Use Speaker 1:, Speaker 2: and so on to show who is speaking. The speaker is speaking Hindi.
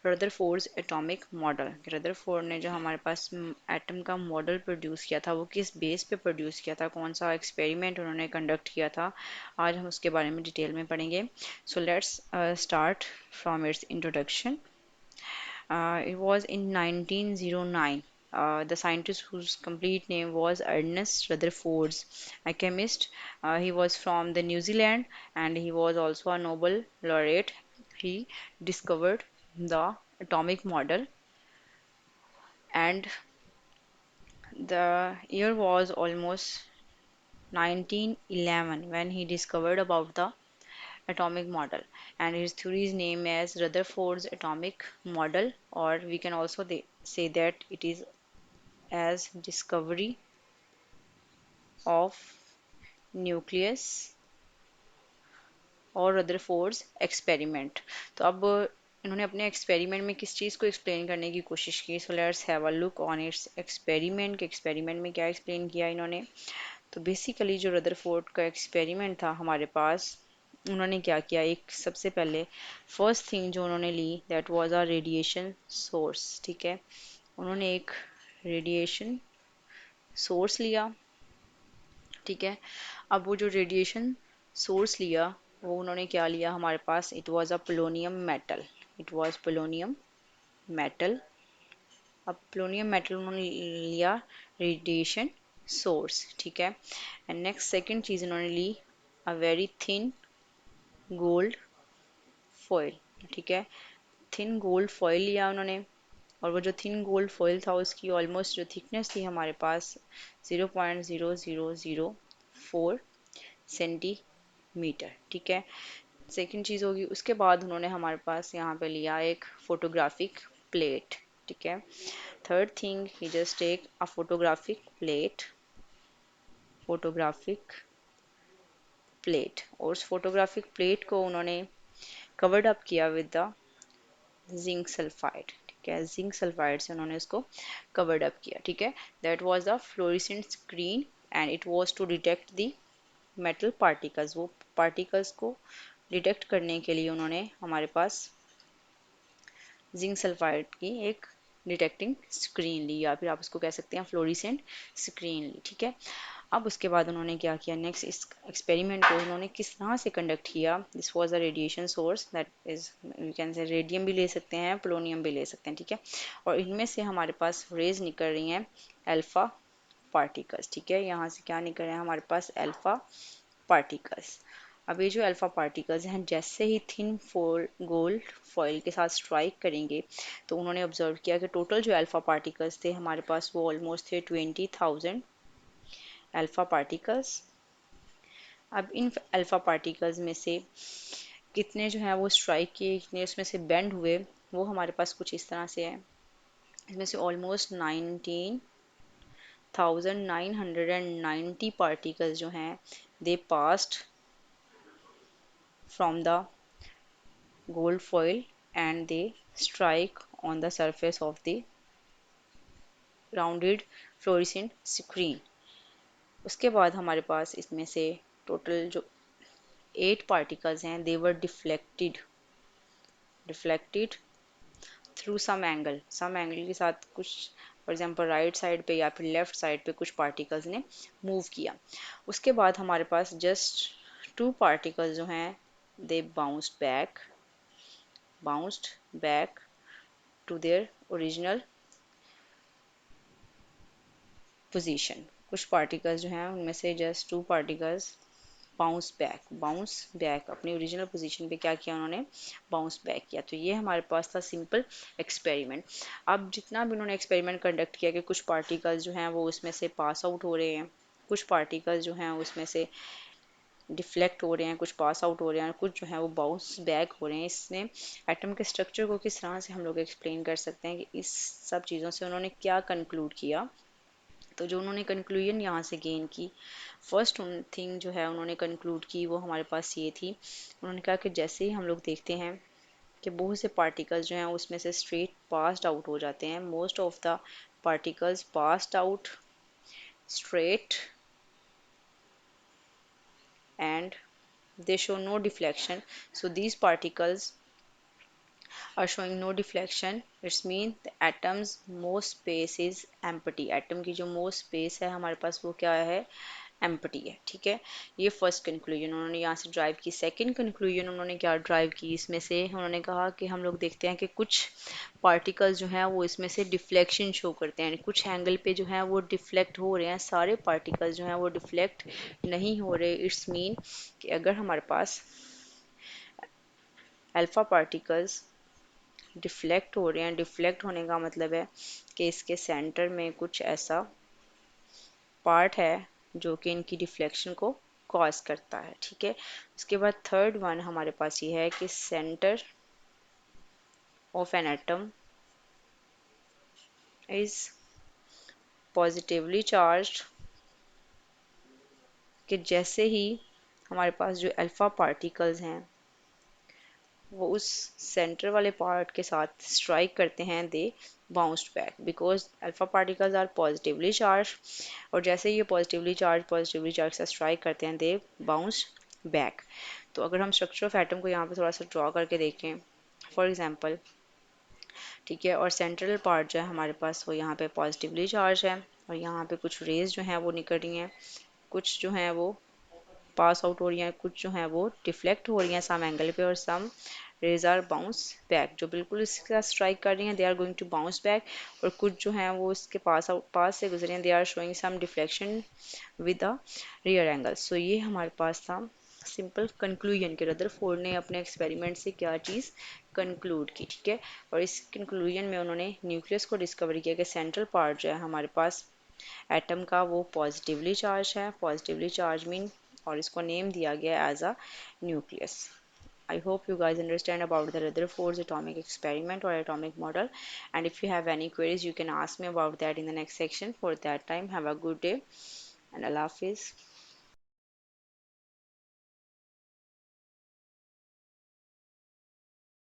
Speaker 1: Rutherford's atomic model. रदरफोर्ड ने जो हमारे पास एटम का मॉडल प्रोड्यूस किया था वो किस बेस पे प्रोड्यूस किया था, कौन सा एक्सपेरिमेंट उन्होंने कंडक्ट किया था, आज हम उसके बारे में डिटेल में पढ़ेंगे। So let's start from its introduction. It was in 1909. The scientist whose complete name was Ernest Rutherford, a chemist. He was from the New Zealand and he was also a Nobel laureate. He discovered the atomic model, and the year was almost 1911 when he discovered about the atomic model, and his theory is named as Rutherford's atomic model, or we can also say that it is as discovery of nucleus और रदरफोर्ड्स एक्सपेरिमेंट। तो अब इन्होंने अपने एक्सपेरिमेंट में किस चीज़ को एक्सप्लेन करने की कोशिश की। So let's have a look on it's experiment के एक्सपेरिमेंट में क्या एक्सप्लेन किया इन्होंने। तो बेसिकली जो रदरफोर्ड का एक्सपेरिमेंट था हमारे पास, उन्होंने क्या किया, एक सबसे पहले फर्स्ट थिंग जो उन्होंने ली that was a radiation source. ठीक है, उन्होंने एक रेडिएशन सोर्स लिया। ठीक है, अब वो जो रेडिएशन सोर्स लिया वो उन्होंने क्या लिया हमारे पास, it was a polonium metal. It was polonium metal. अब पोलोनियम मेटल उन्होंने लिया रेडिएशन सोर्स। ठीक है, एंड नेक्स्ट सेकंड चीज़ उन्होंने ली a very thin gold foil. ठीक है, थिन गोल्ड फॉयल लिया उन्होंने, और वो जो थिन गोल्ड फॉयल था उसकी ऑलमोस्ट जो थिकनेस थी हमारे पास 0.0004 सेंटीमीटर। ठीक है, सेकंड चीज़ होगी, उसके बाद उन्होंने हमारे पास यहाँ पे लिया एक फोटोग्राफिक प्लेट। ठीक है, third thing he just take a photographic plate, photographic plate, और उस फोटोग्राफिक प्लेट को उन्होंने कवर्ड अप किया विद द जिंक सल्फाइड। ठीक है, जिंक सल्फाइड से उन्होंने इसको कवर्ड अप किया। ठीक है, that was the fluorescent screen and it was to detect the metal particles. वो पार्टिकल्स को डिटेक्ट करने के लिए उन्होंने हमारे पास जिंक सल्फाइड की एक डिटेक्टिंग स्क्रीन ली, या फिर आप उसको कह सकते हैं फ्लोरिसेंट स्क्रीन ली। ठीक है, अब उसके बाद उन्होंने क्या किया, नेक्स्ट इस एक्सपेरिमेंट को उन्होंने किस तरह से कंडक्ट किया। This was a radiation source that is, you can say radium भी ले सकते हैं, पोलोनियम भी ले सकते हैं। ठीक है, और इनमें से हमारे पास रेज निकल रही हैं अल्फा पार्टिकल्स। ठीक है, यहाँ से क्या निकल रहे हैं हमारे पास अल्फा पार्टिकल्स। अब ये जो अल्फा पार्टिकल्स हैं जैसे ही थिन फोल गोल्ड फॉइल के साथ स्ट्राइक करेंगे तो उन्होंने ऑब्जर्व किया कि टोटल जो अल्फा पार्टिकल्स थे हमारे पास वो ऑलमोस्ट थे 20,000 अल्फा पार्टिकल्स। अब इन अल्फा पार्टिकल्स में से कितने जो हैं वो स्ट्राइक किए, कितने उसमें से बेंड हुए, वो हमारे पास कुछ इस तरह से है। इसमें से ऑलमोस्ट 19,990 पार्टिकल्स जो हैं they passed from the gold foil and they strike on the surface of the rounded fluorescent screen। उसके बाद हमारे पास इसमें से टोटल जो 8 पार्टिकल्स हैं दे वर डिफ्लेक्टेड थ्रू सम एंगल के साथ, कुछ फॉर एग्जांपल राइट साइड पे या फिर लेफ्ट साइड पे कुछ पार्टिकल्स ने मूव किया। उसके बाद हमारे पास जस्ट 2 पार्टिकल्स जो हैं they bounced back to their original position. कुछ पार्टिकल्स जो हैं उनमें से जस्ट 2 पार्टिकल्स बाउंस बैक अपनी ओरिजिनल पोजीशन पे क्या किया उन्होंने, बाउंस बैक किया। तो ये हमारे पास था सिंपल एक्सपेरिमेंट। अब जितना भी उन्होंने एक्सपेरिमेंट कंडक्ट किया कि कुछ पार्टिकल्स जो हैं वो उसमें से पास आउट हो रहे हैं, कुछ पार्टिकल्स जो हैं उसमें से डिफ्लेक्ट हो रहे हैं, कुछ पास आउट हो रहे हैं, कुछ जो है वो बाउंस बैक हो रहे हैं। इसने एटम के स्ट्रक्चर को किस तरह से हम लोग एक्सप्लेन कर सकते हैं कि इस सब चीज़ों से उन्होंने क्या कंक्लूड किया। तो जो उन्होंने कंक्लूजन यहाँ से गेन की, फर्स्ट थिंग जो है उन्होंने कंक्लूड की वो हमारे पास ये थी। उन्होंने कहा कि जैसे ही हम लोग देखते हैं कि बहुत से पार्टिकल्स जो हैं उसमें से स्ट्रेट पास्ड आउट हो जाते हैं, most of the particles passed out straight and they show no deflection, so these particles are showing no deflection. It's mean the atom's most space is empty. Atom की जो most space है हमारे पास वो क्या है, एम्प्टी है, ठीक है। ये फर्स्ट कंक्लूजन उन्होंने यहाँ से ड्राइव की। सेकंड कंक्लूजन उन्होंने क्या ड्राइव की, इसमें से उन्होंने कहा कि हम लोग देखते हैं कि कुछ पार्टिकल्स जो हैं वो इसमें से डिफ्लेक्शन शो करते हैं, कुछ एंगल पे जो है वो डिफ्लेक्ट हो रहे हैं, सारे पार्टिकल्स जो हैं वो डिफ्लेक्ट नहीं हो रहे। इट्स मीन कि अगर हमारे पास अल्फा पार्टिकल्स डिफ्लेक्ट हो रहे हैं, डिफ्लेक्ट होने का मतलब है कि इसके सेंटर में कुछ ऐसा पार्ट है जो कि इनकी डिफ्लेक्शन को कॉज करता है, ठीक है। उसके बाद थर्ड वन हमारे पास ये है कि centre of an atom is positively charged, कि जैसे ही हमारे पास जो अल्फा पार्टिकल्स हैं वो उस सेंटर वाले पार्ट के साथ स्ट्राइक करते हैं, they bounced back because alpha particles are positively charged, और जैसे ही ये पॉजिटिवली चार्ज से स्ट्राइक करते हैं दे बाउंस बैक। तो अगर हम स्ट्रक्चर ऑफ एटम को यहाँ पे थोड़ा सा ड्रॉ करके देखें फॉर एग्जांपल, ठीक है, और सेंट्रल पार्ट जो है हमारे पास वो यहाँ पे पॉजिटिवली चार्ज है, और यहाँ पे कुछ रेज जो हैं वो निकल रही हैं, कुछ जो हैं वो पास आउट हो रही हैं, कुछ जो हैं वो डिफ्लेक्ट हो रही हैं सम एंगल पे, और some rays are bounce back, जो बिल्कुल इसके साथ स्ट्राइक कर रही हैं they are going to bounce back, और कुछ जो हैं वो इसके पास से गुजरे हैं, they are showing some deflection with a rear angle. So ये हमारे पास था सिंपल कंक्लूजन के रदरफोर्ड ने अपने एक्सपेरिमेंट से क्या चीज़ कंक्लूड की, ठीक है। और इस कंक्लूजन में उन्होंने न्यूक्लियस को डिस्कवर किया कि सेंट्रल पार्ट जो है हमारे पास एटम का वो पॉजिटिवली चार्ज है, पॉजिटिवली चार्ज मीन, और इसको नेम दिया गया as a nucleus. I hope you guys understand about the Rutherford's atomic experiment or atomic model. And if you have any queries, you can ask me about that in the next section. For that time, have a good day and Allah Hafiz.